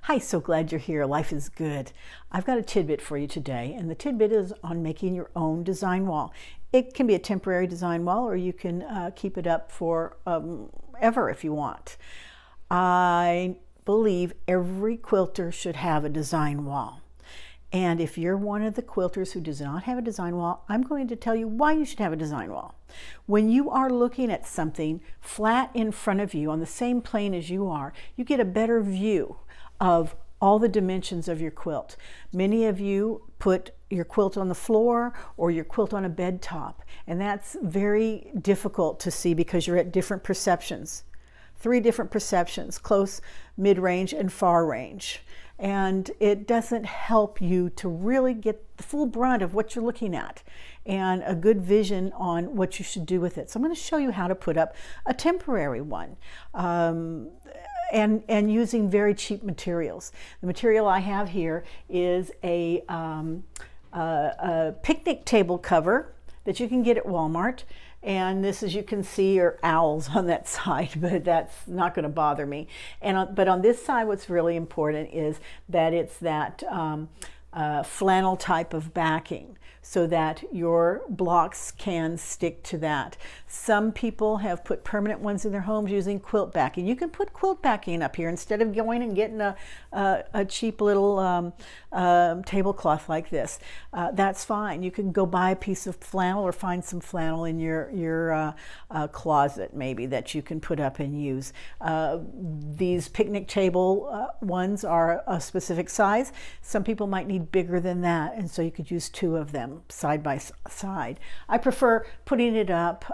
Hi, so glad you're here. Life is good. I've got a tidbit for you today, and the tidbit is on making your own design wall. It can be a temporary design wall, or you can keep it up for ever if you want. I believe every quilter should have a design wall. And if you're one of the quilters who does not have a design wall, I'm going to tell you why you should have a design wall. When you are looking at something flat in front of you on the same plane as you are, you get a better view of all the dimensions of your quilt. Many of you put your quilt on the floor or your quilt on a bed top, and that's very difficult to see because you're at different perceptions. 3 different perceptions: close, mid-range, and far range. And it doesn't help you to really get the full brunt of what you're looking at and a good vision on what you should do with it. So I'm going to show you how to put up a temporary one. And using very cheap materials. The material I have here is a picnic table cover that you can get at Walmart. And this, as you can see, are owls on that side, but that's not going to bother me. But on this side, what's really important is that it's that flannel type of backing, so that your blocks can stick to that. Some people have put permanent ones in their homes using quilt backing. You can put quilt backing up here instead of going and getting a cheap little tablecloth like this. That's fine. You can go buy a piece of flannel or find some flannel in your closet maybe that you can put up and use. These picnic table ones are a specific size. Some people might need bigger than that, and so you could use 2 of them side by side. I prefer putting it up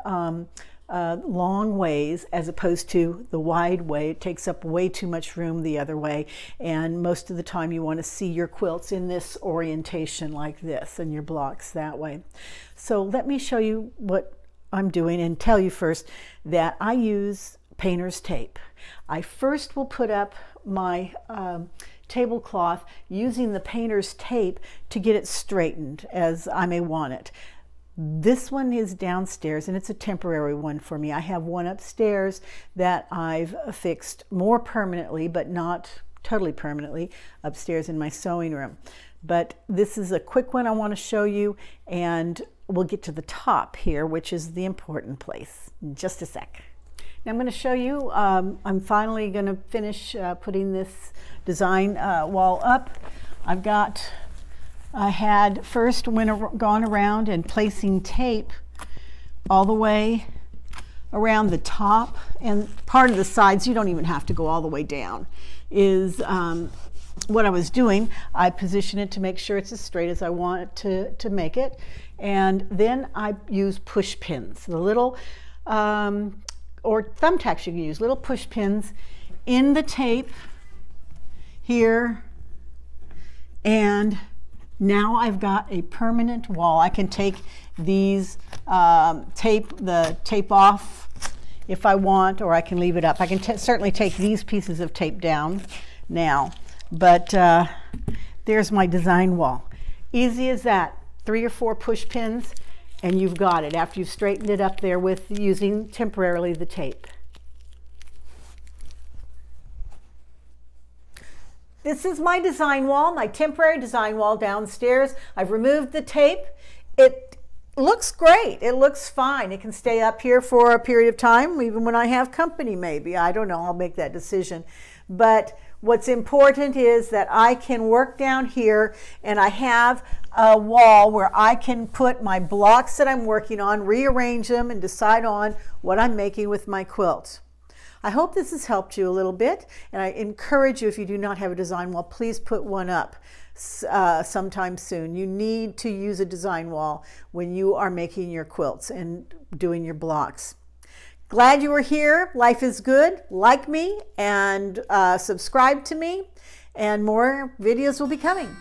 long ways as opposed to the wide way. It takes up way too much room the other way, and most of the time you want to see your quilts in this orientation like this and your blocks that way. So let me show you what I'm doing and tell you first that I use painter's tape. I first will put up my tablecloth using the painter's tape to get it straightened as I may want it. This one is downstairs and it's a temporary one for me. I have one upstairs that I've fixed more permanently, but not totally permanently, upstairs in my sewing room. But this is a quick one I want to show you, and we'll get to the top here, which is the important place, in just a sec. Now I'm going to show you, I'm finally going to finish putting this design wall up. I had first gone around and placing tape all the way around the top, and part of the sides, you don't even have to go all the way down, is what I was doing. I position it to make sure it's as straight as I want it to make it, and then I use push pins, the little or thumbtacks you can use, little push pins in the tape here, and now I've got a permanent wall. I can take these the tape off if I want, or I can leave it up. I can certainly take these pieces of tape down now, but there's my design wall. Easy as that. 3 or 4 push pins, and you've got it after you've straightened it up there with using temporarily the tape. This is my design wall, my temporary design wall downstairs. I've removed the tape. It looks great. It looks fine. It can stay up here for a period of time, even when I have company maybe. I don't know. I'll make that decision. But what's important is that I can work down here, and I have a wall where I can put my blocks that I'm working on, rearrange them, and decide on what I'm making with my quilt. I hope this has helped you a little bit, and I encourage you, if you do not have a design wall, please put one up sometime soon. You need to use a design wall when you are making your quilts and doing your blocks. Glad you were here. Life is good. Like me and subscribe to me, and more videos will be coming.